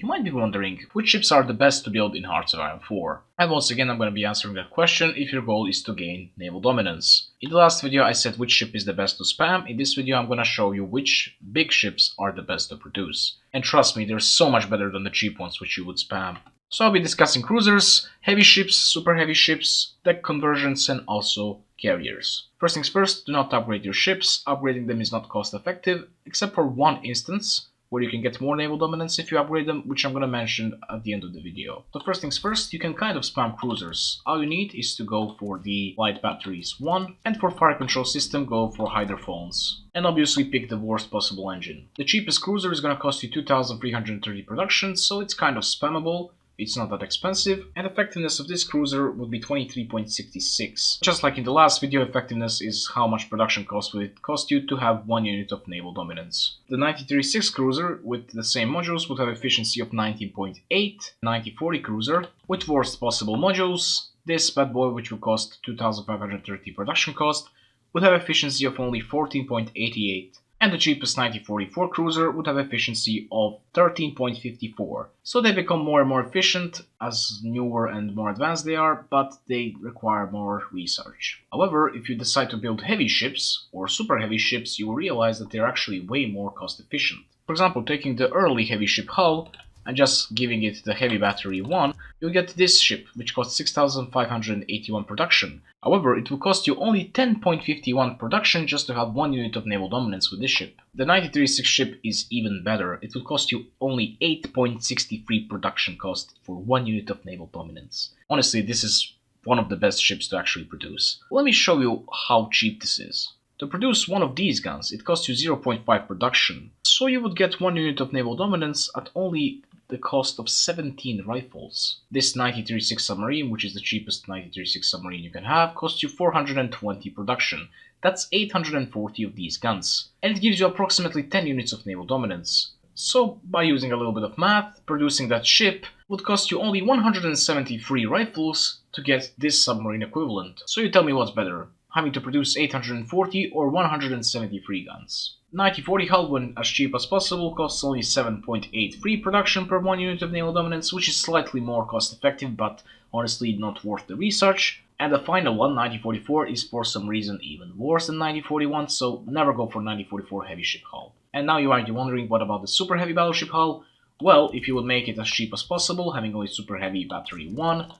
You might be wondering, which ships are the best to build in Hearts of Iron 4? And once again I'm going to be answering that question if your goal is to gain naval dominance. In the last video I said which ship is the best to spam. In this video I'm going to show you which big ships are the best to produce. And trust me, they're so much better than the cheap ones which you would spam. So I'll be discussing cruisers, heavy ships, super heavy ships, deck conversions, and also carriers. First things first, do not upgrade your ships. Upgrading them is not cost effective, except for one instance where you can get more naval dominance if you upgrade them, which I'm going to mention at the end of the video. So first things first, you can kind of spam cruisers. All you need is to go for the light batteries 1, and for fire control system go for hydrophones. And obviously pick the worst possible engine. The cheapest cruiser is going to cost you 2,330 production, so it's kind of spammable. It's not that expensive, and effectiveness of this cruiser would be 23.66. Just like in the last video, effectiveness is how much production cost will it cost you to have 1 unit of naval dominance. The 9036 cruiser with the same modules would have efficiency of 19.8. 9040 cruiser with worst possible modules, this bad boy, which will cost 2,530 production cost, would have efficiency of only 14.88. And the cheapest 9044 cruiser would have efficiency of 13.54. So they become more and more efficient as newer and more advanced they are, but they require more research. However, if you decide to build heavy ships or super heavy ships, you will realize that they're actually way more cost efficient. For example, taking the early heavy ship hull and just giving it the heavy battery 1, you'll get this ship, which costs 6,581 production. However, it will cost you only 10.51 production just to have 1 unit of naval dominance with this ship. The 9036 ship is even better. It will cost you only 8.63 production cost for 1 unit of naval dominance. Honestly, this is one of the best ships to actually produce. Let me show you how cheap this is. To produce one of these guns, it costs you 0.5 production. So you would get 1 unit of naval dominance at only the cost of 17 rifles. This 9036 submarine, which is the cheapest 9036 submarine you can have, costs you 420 production. That's 840 of these guns. And it gives you approximately 10 units of naval dominance. So, by using a little bit of math, producing that ship would cost you only 173 rifles to get this submarine equivalent. So you tell me what's better, having to produce 840 or 173 guns. 9040 hull, when as cheap as possible, costs only 7.83 production per 1 unit of naval dominance, which is slightly more cost effective, but honestly not worth the research. And the final one, 9044, is for some reason even worse than 9041, so never go for 9044 heavy ship hull. And now you might be wondering, what about the super heavy battleship hull? Well, if you would make it as cheap as possible, having only super heavy battery 1,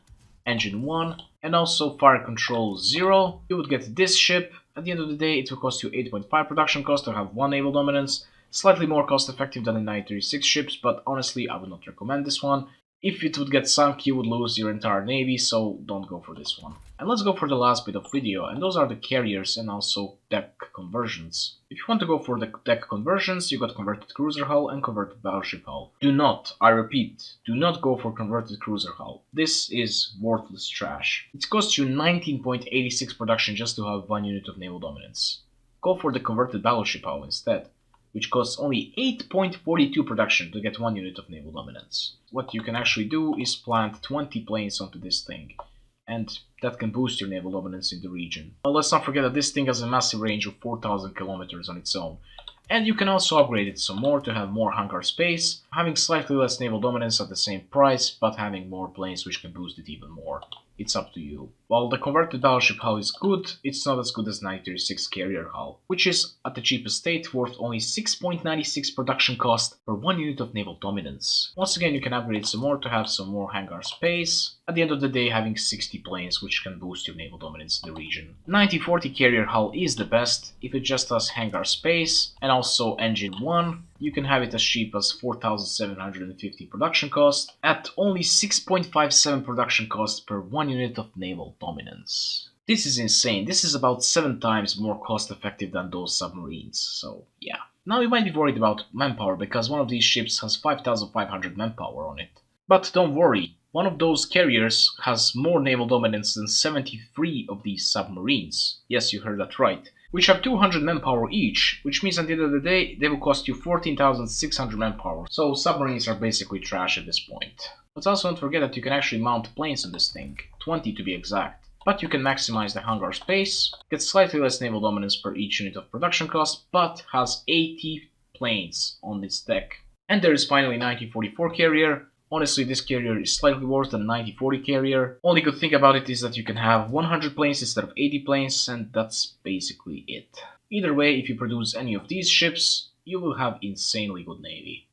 engine 1, and also fire control 0, you would get this ship. At the end of the day, it will cost you 8.5 production cost to have 1 naval dominance, slightly more cost effective than the 936 ships, but honestly I would not recommend this one. If it would get sunk, you would lose your entire navy, so don't go for this one. And let's go for the last bit of video, and those are the carriers and also deck conversions. If you want to go for the deck conversions, you got converted cruiser hull and converted battleship hull. Do not, I repeat, do not go for converted cruiser hull. This is worthless trash. It costs you 19.86 production just to have 1 unit of naval dominance. Go for the converted battleship hull instead, which costs only 8.42 production to get 1 unit of naval dominance. What you can actually do is plant 20 planes onto this thing, and that can boost your naval dominance in the region. Well, let's not forget that this thing has a massive range of 4,000 kilometers on its own. And you can also upgrade it some more to have more hangar space, having slightly less naval dominance at the same price, but having more planes which can boost it even more. It's up to you. While the converted battleship hull is good, it's not as good as 936 carrier hull, which is at the cheapest state worth only 6.96 production cost per 1 unit of naval dominance. Once again, you can upgrade some more to have some more hangar space. At the end of the day, having 60 planes which can boost your naval dominance in the region. 9040 carrier hull is the best. If it just has hangar space and also engine 1, you can have it as cheap as 4,750 production cost at only 6.57 production cost per 1 unit of naval dominance. This is insane. This is about 7 times more cost effective than those submarines, so yeah. Now you might be worried about manpower because one of these ships has 5,500 manpower on it. But don't worry, one of those carriers has more naval dominance than 73 of these submarines. Yes, you heard that right. Which have 200 manpower each, which means at the end of the day, they will cost you 14,600 manpower. So submarines are basically trash at this point. Let's also not forget that you can actually mount planes on this thing, 20 to be exact. But you can maximize the hangar space, get slightly less naval dominance per each unit of production cost, but has 80 planes on its deck. And there is finally 1944 carrier. Honestly, this carrier is slightly worse than 1940 carrier. Only good thing about it is that you can have 100 planes instead of 80 planes, and that's basically it. Either way, if you produce any of these ships, you will have insanely good navy.